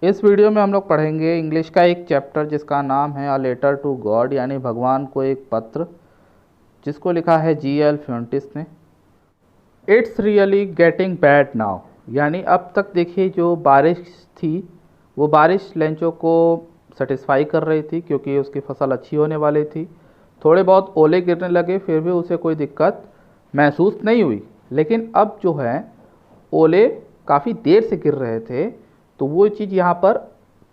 इस वीडियो में हम लोग पढ़ेंगे इंग्लिश का एक चैप्टर जिसका नाम है अ लेटर टू गॉड, यानी भगवान को एक पत्र, जिसको लिखा है G.L. फ्यूंटिस ने। It's really getting bad now, यानी अब तक देखिए जो बारिश थी वो बारिश लेंचो को सेटिस्फाई कर रही थी क्योंकि उसकी फसल अच्छी होने वाली थी। थोड़े बहुत ओले गिरने लगे, फिर भी उसे कोई दिक्कत महसूस नहीं हुई। लेकिन अब जो है ओले काफ़ी देर से गिर रहे थे, तो वो चीज़ यहाँ पर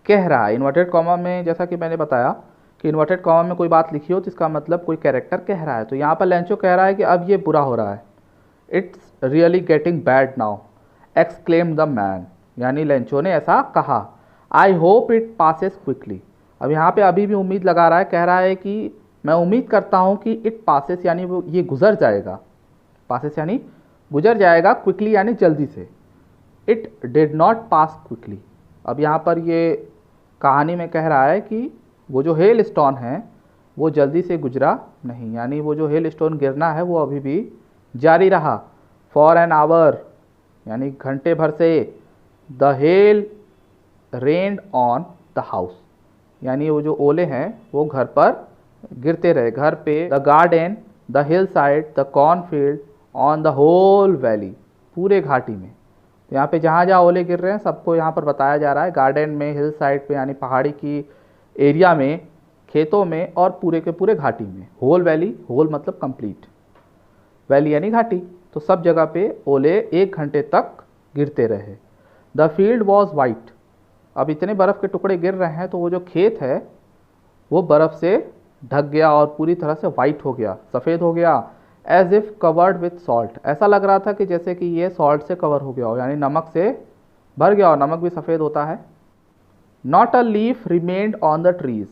कह रहा है इन्वर्टेड कॉमा में। जैसा कि मैंने बताया कि इन्वर्टेड कॉमा में कोई बात लिखी हो तो इसका मतलब कोई कैरेक्टर कह रहा है, तो यहाँ पर लेंचो कह रहा है कि अब ये बुरा हो रहा है। It's really getting bad now exclaim the man, यानी लेंचो ने ऐसा कहा। I hope it passes quickly, अब यहाँ पे अभी भी उम्मीद लगा रहा है, कह रहा है कि मैं उम्मीद करता हूँ कि इट पासेस यानी वो ये गुजर जाएगा, पासेस यानी गुजर जाएगा, क्विकली यानी जल्दी से। It did not pass quickly, अब यहाँ पर ये कहानी में कह रहा है कि वो जो हेल स्टोन है वो जल्दी से गुजरा नहीं, यानी वो जो हेल स्टोन गिरना है वो अभी भी जारी रहा। फॉर एन आवर, यानी घंटे भर से। The hell rained on the house, यानी वो जो ओले हैं वो घर पर गिरते रहे, घर पे। The garden, the hill side, the cornfield, on the whole valley, पूरे घाटी में। तो यहाँ पे जहाँ जहाँ ओले गिर रहे हैं सबको यहाँ पर बताया जा रहा है, गार्डन में, हिल साइड पे यानी पहाड़ी की एरिया में, खेतों में, और पूरे के पूरे घाटी में। होल वैली, होल मतलब कंप्लीट, वैली यानी घाटी, तो सब जगह पे ओले 1 घंटे तक गिरते रहे। द फील्ड वॉज वाइट, अब इतने बर्फ़ के टुकड़े गिर रहे हैं तो वो जो खेत है वो बर्फ़ से ढक गया और पूरी तरह से वाइट हो गया, सफ़ेद हो गया। As if covered with salt, ऐसा लग रहा था कि जैसे कि ये सॉल्ट से कवर हो गया हो, यानी नमक से भर गया हो, नमक भी सफ़ेद होता है। Not a leaf remained on the trees,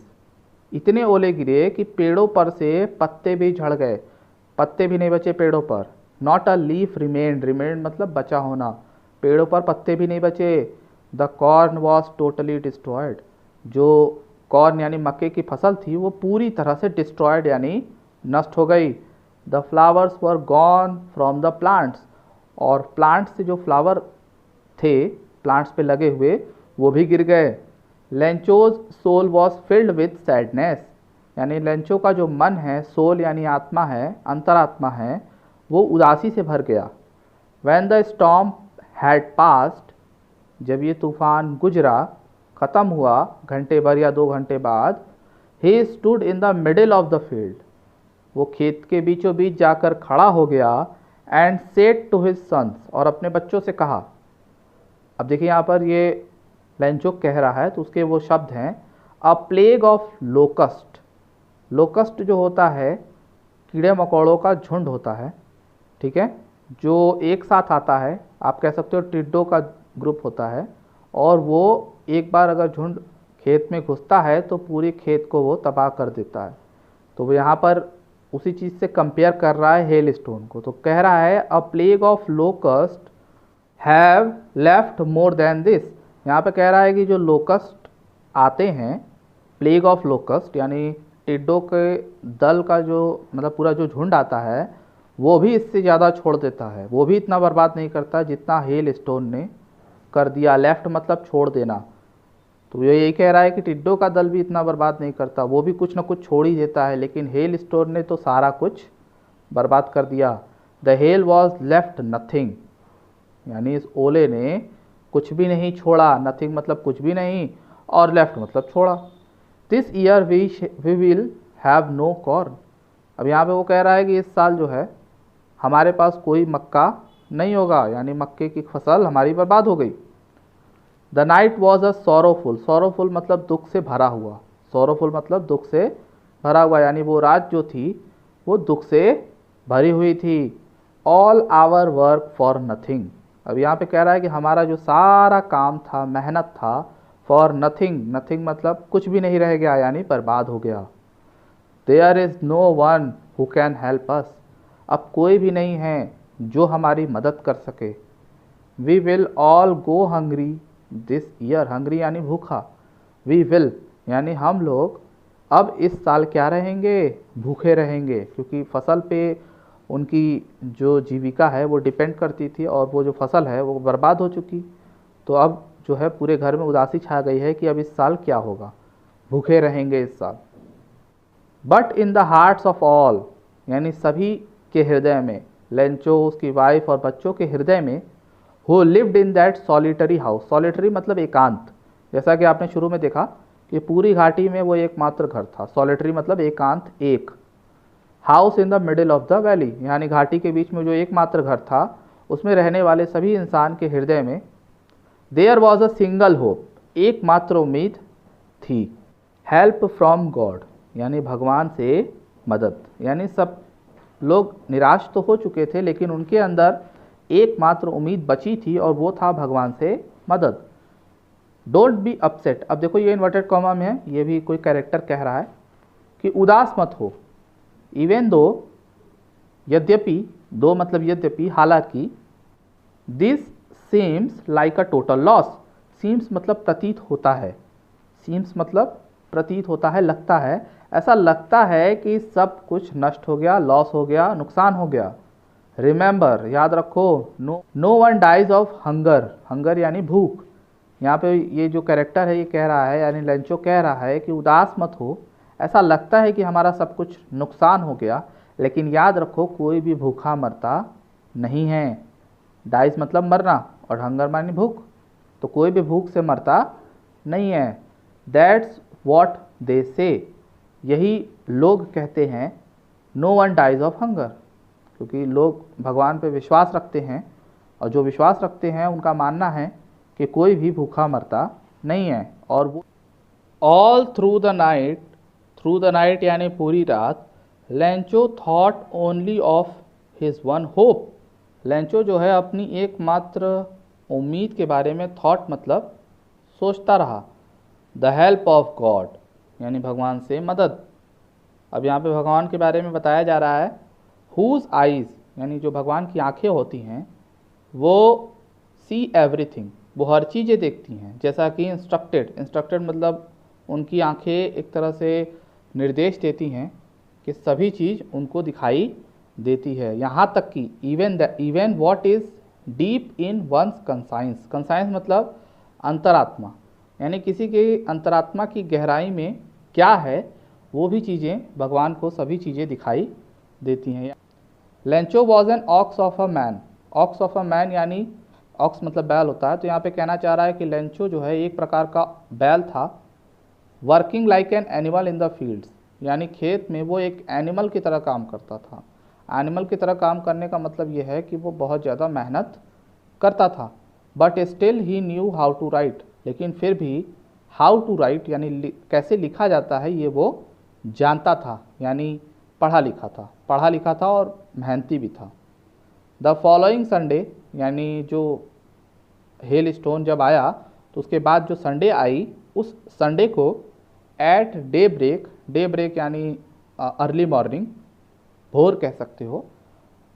इतने ओले गिरे कि पेड़ों पर से पत्ते भी झड़ गए, पत्ते भी नहीं बचे पेड़ों पर। Not a leaf remained, remained मतलब बचा होना, पेड़ों पर पत्ते भी नहीं बचे। The corn was totally destroyed, जो कॉर्न यानी मक्के की फसल थी वो पूरी तरह से डिस्ट्रॉयड यानी नष्ट हो गई। The flowers were gone from the plants, और प्लांट्स से जो फ्लावर थे प्लांट्स पे लगे हुए वो भी गिर गए। Lencho's soul was filled with sadness, यानी लेंचो का जो मन है, सोल यानी आत्मा है, अंतरात्मा है, वो उदासी से भर गया। When the storm had passed, जब ये तूफान गुजरा, ख़त्म हुआ, घंटे भर या 2 घंटे बाद, he stood in the middle of the field, वो खेत के बीचों बीच जाकर खड़ा हो गया। And said to his sons, और अपने बच्चों से कहा। अब देखिए यहाँ पर ये लेंचो कह रहा है तो उसके वो शब्द हैं, अ प्लेग ऑफ लोकस्ट। लोकस्ट जो होता है कीड़े मकोड़ों का झुंड होता है, ठीक है, जो एक साथ आता है, आप कह सकते हो टिड्डों का ग्रुप होता है, और वो एक बार अगर झुंड खेत में घुसता है तो पूरे खेत को वो तबाह कर देता है। तो वो यहाँ पर उसी चीज़ से कंपेयर कर रहा है हेल स्टोन को, तो कह रहा है अ plague of locust have left more than this, यहाँ पे कह रहा है कि जो लोकस्ट आते हैं, प्लेग ऑफ लोकस्ट यानी टिड्डों के दल का जो मतलब पूरा जो झुंड आता है वो भी इससे ज़्यादा छोड़ देता है, वो भी इतना बर्बाद नहीं करता जितना हेल स्टोन ने कर दिया। लेफ्ट मतलब छोड़ देना, तो ये यही कह रहा है कि टिड्डों का दल भी इतना बर्बाद नहीं करता, वो भी कुछ ना कुछ छोड़ ही देता है, लेकिन हेल स्टोन ने तो सारा कुछ बर्बाद कर दिया। The hell was left nothing, यानी इस ओले ने कुछ भी नहीं छोड़ा, नथिंग मतलब कुछ भी नहीं, और लेफ्ट मतलब छोड़ा। This year we will have no corn, अब यहाँ पे वो कह रहा है कि इस साल जो है हमारे पास कोई मक्का नहीं होगा, यानी मक्के की फसल हमारी बर्बाद हो गई। The night was a sorrowful, sorrowful मतलब दुख से भरा हुआ, सोरोफुल मतलब दुख से भरा हुआ, यानी वो रात जो थी वो दुख से भरी हुई थी। All our work for nothing, अब यहाँ पे कह रहा है कि हमारा जो सारा काम था, मेहनत था, फॉर नथिंग, नथिंग मतलब कुछ भी नहीं रह गया, यानी बर्बाद हो गया। There is no one who can help us, अब कोई भी नहीं है जो हमारी मदद कर सके। We will all go hungry this year, hungry यानी भूखा, वी विल यानी हम लोग अब इस साल क्या रहेंगे, भूखे रहेंगे, क्योंकि फसल पे उनकी जो जीविका है वो डिपेंड करती थी और वो जो फसल है वो बर्बाद हो चुकी। तो अब जो है पूरे घर में उदासी छा गई है कि अब इस साल क्या होगा, भूखे रहेंगे इस साल। But in the hearts of all, यानी सभी के हृदय में, लेंचो, उसकी वाइफ और बच्चों के हृदय में, who lived in that solitary house, solitary मतलब एकांत, जैसा कि आपने शुरू में देखा कि पूरी घाटी में वो एकमात्र घर था, सॉलिटरी मतलब एकांत, एक। House in the middle of the valley, यानी घाटी के बीच में जो एकमात्र घर था, उसमें रहने वाले सभी इंसान के हृदय में there was a single hope, एकमात्र उम्मीद थी, हेल्प फ्रॉम गॉड, यानी भगवान से मदद। यानी सब लोग निराश तो हो चुके थे, लेकिन उनके अंदर एकमात्र उम्मीद बची थी और वो था भगवान से मदद। डोंट बी अपसेट, अब देखो ये इन्वर्टेड कॉमा में है, ये भी कोई कैरेक्टर कह रहा है कि उदास मत हो। इवन दो, यद्यपि, दो मतलब यद्यपि, हालांकि, this seems like a total loss, seems मतलब प्रतीत होता है, सीम्स मतलब प्रतीत होता है, लगता है, ऐसा लगता है कि सब कुछ नष्ट हो गया, लॉस हो गया, नुकसान हो गया। रिमेंबर, याद रखो, no one dies of hunger, hunger यानी भूख। यहाँ पे ये जो कैरेक्टर है ये कह रहा है, यानी लेंचो कह रहा है कि उदास मत हो, ऐसा लगता है कि हमारा सब कुछ नुकसान हो गया, लेकिन याद रखो कोई भी भूखा मरता नहीं है। डाइज मतलब मरना और हंगर मानी भूख, तो कोई भी भूख से मरता नहीं है। दैट्स वॉट दे से, यही लोग कहते हैं, no one dies of hunger, क्योंकि लोग भगवान पे विश्वास रखते हैं और जो विश्वास रखते हैं उनका मानना है कि कोई भी भूखा मरता नहीं है। और वो all through the night, through the night यानी पूरी रात, Lencho thought only of his one hope, Lencho जो है अपनी एकमात्र उम्मीद के बारे में, थॉट मतलब सोचता रहा, द हेल्प ऑफ गॉड, यानी भगवान से मदद। अब यहाँ पे भगवान के बारे में बताया जा रहा है, हुज आइज़, यानी जो भगवान की आंखें होती हैं, वो सी एवरीथिंग, वो हर चीज़ें देखती हैं, जैसा कि इंस्ट्रक्टेड, इंस्ट्रक्टेड मतलब उनकी आंखें एक तरह से निर्देश देती हैं कि सभी चीज़ उनको दिखाई देती है, यहाँ तक कि even what is deep in one's conscience, conscience मतलब अंतरात्मा, यानी किसी के अंतरात्मा की गहराई में क्या है वो भी चीज़ें भगवान को सभी चीज़ें दिखाई देती हैं। Lencho was an ox of a man, ox of a man यानी ऑक्स मतलब बैल होता है, तो यहाँ पे कहना चाह रहा है कि लेंचो जो है एक प्रकार का बैल था, working like an animal in the fields, यानी खेत में वो एक एनिमल की तरह काम करता था। एनिमल की तरह काम करने का मतलब ये है कि वो बहुत ज़्यादा मेहनत करता था। But still he knew how to write, लेकिन फिर भी हाउ टू राइट यानी कैसे लिखा जाता है ये वो जानता था, यानी पढ़ा लिखा था और मेहनती भी था। द फॉलोइंग संडे, यानी जो हेल स्टोन जब आया तो उसके बाद जो संडे आई, उस संडे को at daybreak, daybreak यानी अर्ली मॉर्निंग, भोर कह सकते हो,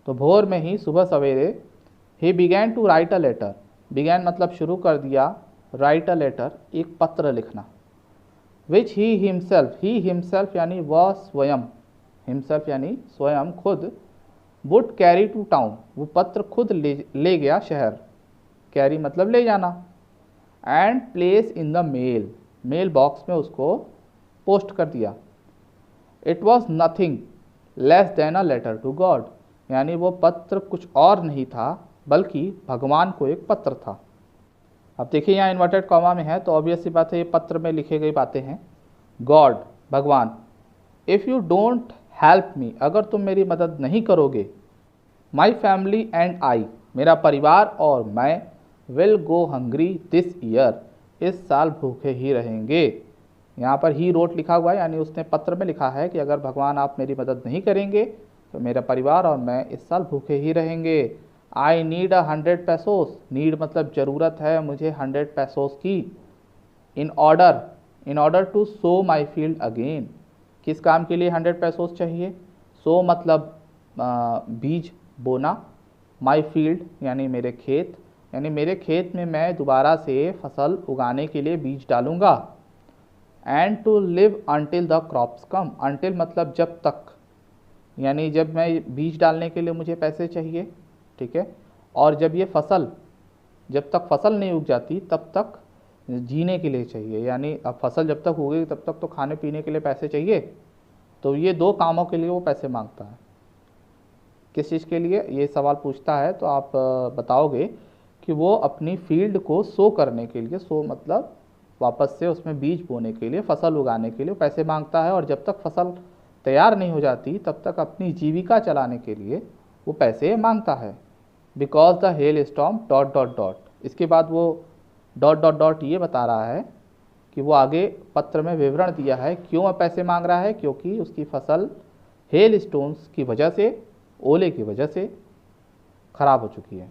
तो भोर में ही सुबह सवेरे, he began to write a letter, began मतलब शुरू कर दिया, राइट अ लेटर एक पत्र लिखना, विच ही हिमसेल्फ यानी वह स्वयं, हिमसेल्फ यानी स्वयं खुद, वुड कैरी टू टाउन, वो पत्र खुद ले गया शहर, कैरी मतलब ले जाना, and place in the mailbox में उसको पोस्ट कर दिया। It was nothing less than a letter to God, यानी वो पत्र कुछ और नहीं था बल्कि भगवान को एक पत्र था। अब देखिए यहाँ इन्वर्टेड कॉमा में है तो ऑब्वियस सी बात है ये पत्र में लिखे गई बातें हैं। गॉड भगवान, if you don't help me, अगर तुम मेरी मदद नहीं करोगे, माई फैमिली एंड आई, मेरा परिवार और मैं, will go hungry this year, इस साल भूखे ही रहेंगे। यहाँ पर ही रोट लिखा हुआ है, यानी उसने पत्र में लिखा है कि अगर भगवान आप मेरी मदद नहीं करेंगे तो मेरा परिवार और मैं इस साल भूखे ही रहेंगे। आई नीड 100 पैसोस, नीड मतलब ज़रूरत है मुझे 100 पैसोस की। In order to sow my field again, किस काम के लिए 100 पैसोस चाहिए? सो मतलब बीज बोना, माई फील्ड यानी मेरे खेत, यानी मेरे खेत में मैं दोबारा से फसल उगाने के लिए बीज डालूंगा। And to live until the crops come, until मतलब जब तक, यानी जब मैं बीज डालने के लिए मुझे पैसे चाहिए, ठीक है, और जब ये फसल जब तक फसल नहीं उग जाती तब तक जीने के लिए चाहिए, यानी अब फसल जब तक उगेगी तब तक तो खाने पीने के लिए पैसे चाहिए। तो ये दो कामों के लिए वो पैसे मांगता है। किस चीज़ के लिए ये सवाल पूछता है तो आप बताओगे कि वो अपनी फील्ड को सो करने के लिए, सो मतलब वापस से उसमें बीज बोने के लिए, फसल उगाने के लिए पैसे मांगता है, और जब तक फसल तैयार नहीं हो जाती तब तक अपनी जीविका चलाने के लिए वो पैसे मांगता है। Because the hell storm dot dot dot, इसके बाद वो डॉट डॉट डॉट ये बता रहा है कि वो आगे पत्र में विवरण दिया है क्यों वह पैसे मांग रहा है, क्योंकि उसकी फसल हेल स्टोन्स की वजह से, ओले की वजह से खराब हो चुकी है।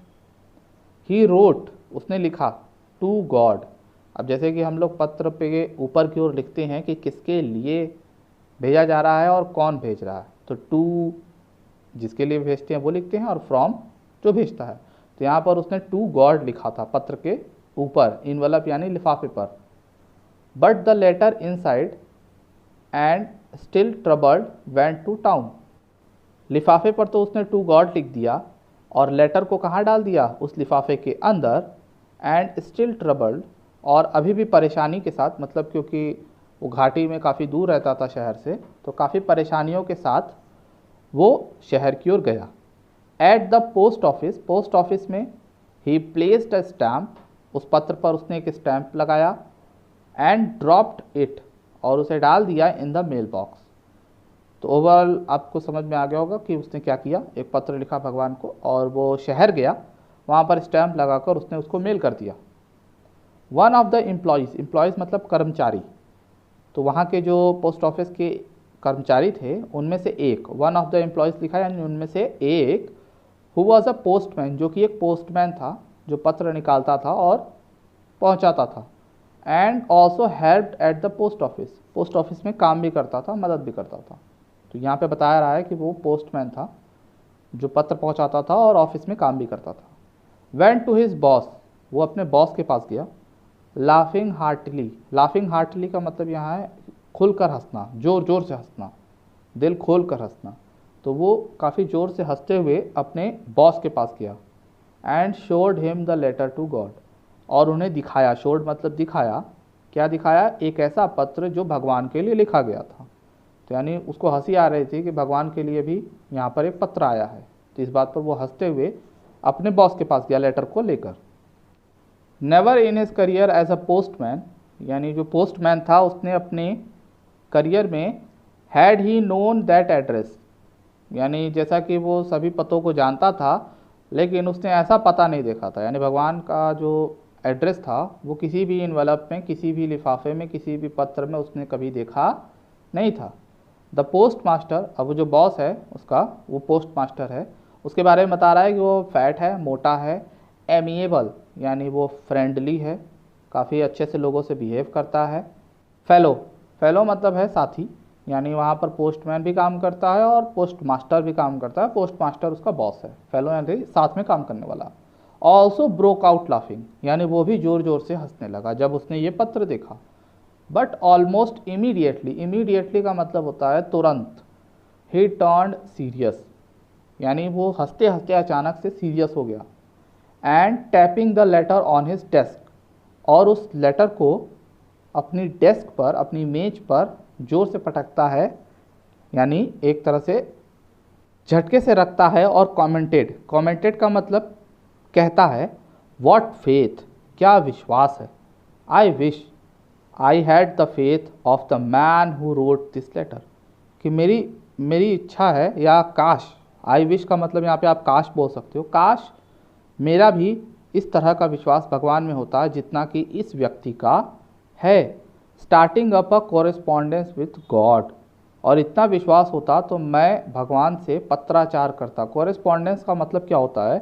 ही रोट, उसने लिखा, टू गॉड। अब जैसे कि हम लोग पत्र पे ऊपर की ओर लिखते हैं कि किसके लिए भेजा जा रहा है और कौन भेज रहा है, तो टू जिसके लिए भेजते हैं वो लिखते हैं और फ्रॉम जो भेजता है। तो यहाँ पर उसने टू गॉड लिखा था पत्र के ऊपर, इनवलप यानी लिफाफे पर। But the letter inside and still troubled went to town. लिफाफे पर तो उसने टू गॉड लिख दिया और लेटर को कहाँ डाल दिया, उस लिफाफे के अंदर, एंड स्टिल ट्रबल्ड, और अभी भी परेशानी के साथ, मतलब क्योंकि वो घाटी में काफ़ी दूर रहता था शहर से, तो काफ़ी परेशानियों के साथ वो शहर की ओर गया। At the post office, post office में ही प्लेस्ड अ स्टैम्प, उस पत्र पर उसने एक स्टैम्प लगाया, एंड ड्रॉप्ड इट, और उसे डाल दिया इन द मेल बॉक्स। तो ओवरऑल आपको समझ में आ गया होगा कि उसने क्या किया, एक पत्र लिखा भगवान को और वो शहर गया, वहाँ पर स्टैम्प लगाकर उसने उसको मेल कर दिया। One of the employees, employees मतलब कर्मचारी, तो वहाँ के जो पोस्ट ऑफिस के कर्मचारी थे उनमें से एक, वन ऑफ द एम्प्लॉयज़ लिखा यानी उनमें से एक, हु वॉज अ पोस्टमैन, जो कि एक पोस्टमैन था, जो पत्र निकालता था और पहुँचाता था, and also helped at the post office, post office में काम भी करता था, मदद भी करता था। तो यहाँ पे बताया रहा है कि वो पोस्टमैन था जो पत्र पहुँचाता था और ऑफिस में काम भी करता था। वेंट टू हिज बॉस, वो अपने बॉस के पास गया। लाफिंग हार्टली, लाफिंग हार्टली का मतलब यहाँ है खुलकर हंसना, जोर जोर से हंसना, दिल खोल कर हंसना। तो वो काफ़ी ज़ोर से हंसते हुए अपने बॉस के पास गया। And showed him the letter to God, और उन्हें दिखाया, शोड मतलब दिखाया, क्या दिखाया, एक ऐसा पत्र जो भगवान के लिए लिखा गया था। तो यानी उसको हंसी आ रही थी कि भगवान के लिए भी यहाँ पर एक पत्र आया है, तो इस बात पर वो हंसते हुए अपने बॉस के पास गया लेटर को लेकर। Never in his career as a postman, यानी जो पोस्टमैन था उसने अपने करियर में had he known that address, यानी जैसा कि वो सभी पतों को जानता था लेकिन उसने ऐसा पता नहीं देखा था, यानी भगवान का जो एड्रेस था वो किसी भी इन्वेलप में, किसी भी लिफाफे में, किसी भी पत्र में उसने कभी देखा नहीं था। द पोस्ट मास्टर, अब वो जो बॉस है उसका, वो पोस्ट मास्टर है, उसके बारे में बता रहा है कि वो फैट है, मोटा है, एमिएबल यानी वो फ्रेंडली है, काफ़ी अच्छे से लोगों से बिहेव करता है। फेलो, फेलो मतलब है साथी, यानी वहाँ पर पोस्टमैन भी काम करता है और पोस्ट मास्टर भी काम करता है, पोस्ट मास्टर उसका बॉस है, फेलो यानी साथ में काम करने वाला। ऑल्सो ब्रोक आउट लाफिंग, यानी वो भी ज़ोर ज़ोर से हंसने लगा जब उसने ये पत्र देखा। बट ऑलमोस्ट इमीडिएटली, इमीडिएटली का मतलब होता है तुरंत। ही टर्न्ड सीरियस, यानी वो हंसते हंसते अचानक से सीरियस हो गया। And tapping the later on his desk, और उस लेटर को अपनी डेस्क पर, अपनी मेज पर जोर से पटकता है, यानी एक तरह से झटके से रखता है, और कमेंटेड, कमेंटेड का मतलब कहता है, व्हाट फेथ, क्या विश्वास है, I wish I had the faith of the man who wrote this letter, कि मेरी इच्छा है, या काश, आई विश का मतलब यहाँ पे आप काश बोल सकते हो, काश मेरा भी इस तरह का विश्वास भगवान में होता जितना कि इस व्यक्ति का है। Starting up a correspondence with God, और इतना विश्वास होता तो मैं भगवान से पत्राचार करता। कॉरेस्पॉन्डेंस का मतलब क्या होता है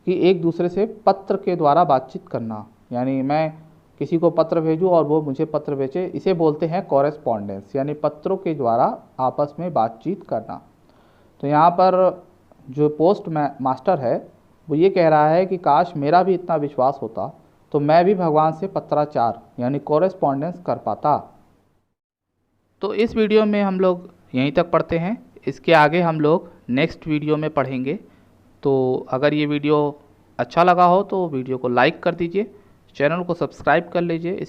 कि एक दूसरे से पत्र के द्वारा बातचीत करना, यानी मैं किसी को पत्र भेजूँ और वो मुझे पत्र भेजे, इसे बोलते हैं कॉरेस्पॉन्डेंस, यानी पत्रों के द्वारा आपस में बातचीत करना। तो यहाँ पर जो पोस्ट मास्टर है वो ये कह रहा है कि काश मेरा भी इतना विश्वास होता तो मैं भी भगवान से पत्राचार यानी कॉरेस्पॉन्डेंस कर पाता। तो इस वीडियो में हम लोग यहीं तक पढ़ते हैं, इसके आगे हम लोग नेक्स्ट वीडियो में पढ़ेंगे। तो अगर ये वीडियो अच्छा लगा हो तो वीडियो को लाइक कर दीजिए, चैनल को सब्सक्राइब कर लीजिए।